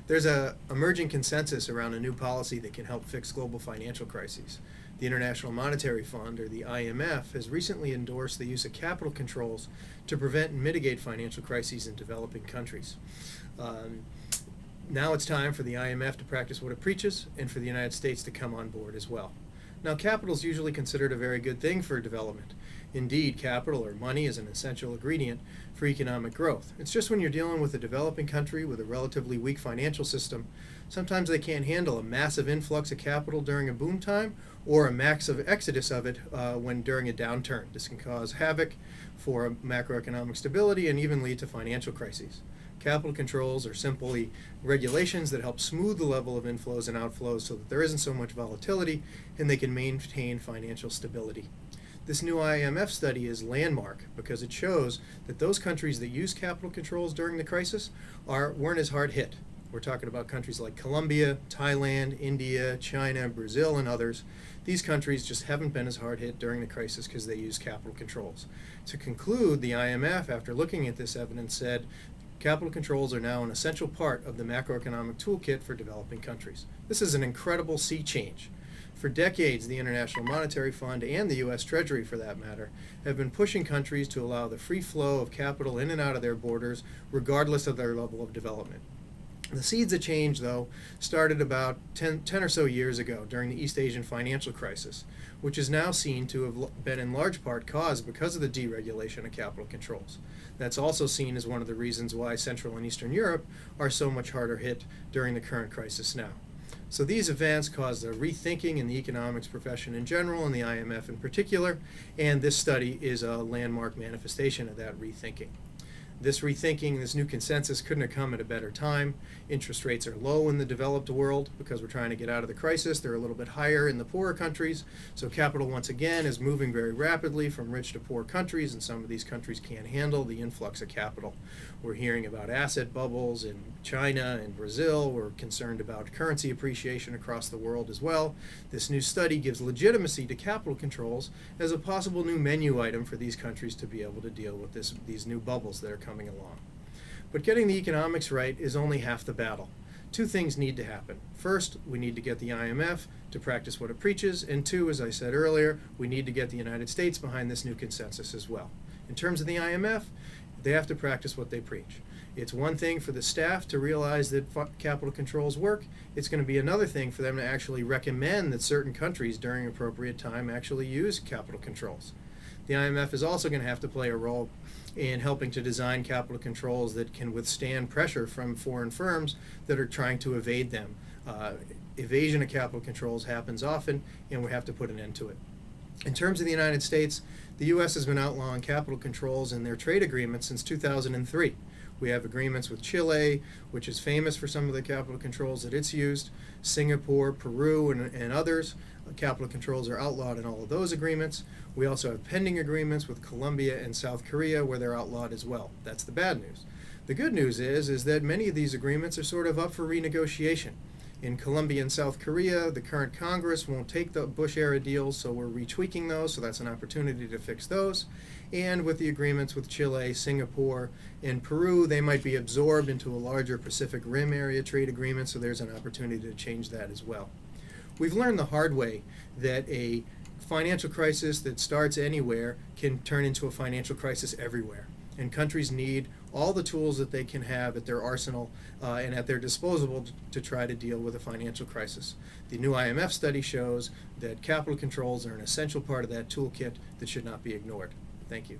There's a emerging consensus around a new policy that can help fix global financial crises. The International Monetary Fund, or the IMF, has recently endorsed the use of capital controls to prevent and mitigate financial crises in developing countries. Now it's time for the IMF to practice what it preaches and for the United States to come on board as well. Now, capital is usually considered a very good thing for development. Indeed, capital or money is an essential ingredient for economic growth. It's just when you're dealing with a developing country with a relatively weak financial system, sometimes they can't handle a massive influx of capital during a boom time or a massive exodus of it during a downturn. This can cause havoc for macroeconomic stability and even lead to financial crises. Capital controls are simply regulations that help smooth the level of inflows and outflows so that there isn't so much volatility and they can maintain financial stability. This new IMF study is landmark because it shows that those countries that use capital controls during the crisis weren't as hard hit. We're talking about countries like Colombia, Thailand, India, China, Brazil, and others. These countries just haven't been as hard hit during the crisis because they use capital controls. To conclude, the IMF, after looking at this evidence, said capital controls are now an essential part of the macroeconomic toolkit for developing countries. This is an incredible sea change. For decades, the International Monetary Fund and the U.S. Treasury, for that matter, have been pushing countries to allow the free flow of capital in and out of their borders, regardless of their level of development. The seeds of change, though, started about 10 or so years ago during the East Asian financial crisis, which is now seen to have been in large part caused because of the deregulation of capital controls. That's also seen as one of the reasons why Central and Eastern Europe are so much harder hit during the current crisis now. So these events caused a rethinking in the economics profession in general and the IMF in particular, and this study is a landmark manifestation of that rethinking. This rethinking, this new consensus couldn't have come at a better time. Interest rates are low in the developed world because we're trying to get out of the crisis. They're a little bit higher in the poorer countries. So capital, once again, is moving very rapidly from rich to poor countries, and some of these countries can't handle the influx of capital. We're hearing about asset bubbles in China and Brazil. We're concerned about currency appreciation across the world as well. This new study gives legitimacy to capital controls as a possible new menu item for these countries to be able to deal with these new bubbles that are coming along. But getting the economics right is only half the battle. Two things need to happen. First, we need to get the IMF to practice what it preaches, and two, as I said earlier, we need to get the United States behind this new consensus as well. In terms of the IMF, they have to practice what they preach. It's one thing for the staff to realize that capital controls work. It's going to be another thing for them to actually recommend that certain countries during appropriate time actually use capital controls. The IMF is also going to have to play a role in helping to design capital controls that can withstand pressure from foreign firms that are trying to evade them. Evasion of capital controls happens often, and we have to put an end to it. In terms of the United States, the U.S. has been outlawing capital controls in their trade agreements since 2003. We have agreements with Chile, which is famous for some of the capital controls that it's used, Singapore, Peru, and others. Capital controls are outlawed in all of those agreements. We also have pending agreements with Colombia and South Korea where they're outlawed as well. That's the bad news. The good news is that many of these agreements are sort of up for renegotiation. In Colombia and South Korea, the current Congress won't take the Bush-era deals, so we're retweaking those, so that's an opportunity to fix those. And with the agreements with Chile, Singapore, and Peru, they might be absorbed into a larger Pacific Rim area trade agreement, so there's an opportunity to change that as well. We've learned the hard way that a financial crisis that starts anywhere can turn into a financial crisis everywhere. And countries need all the tools that they can have at their arsenal and at their disposal to try to deal with a financial crisis. The new IMF study shows that capital controls are an essential part of that toolkit that should not be ignored. Thank you.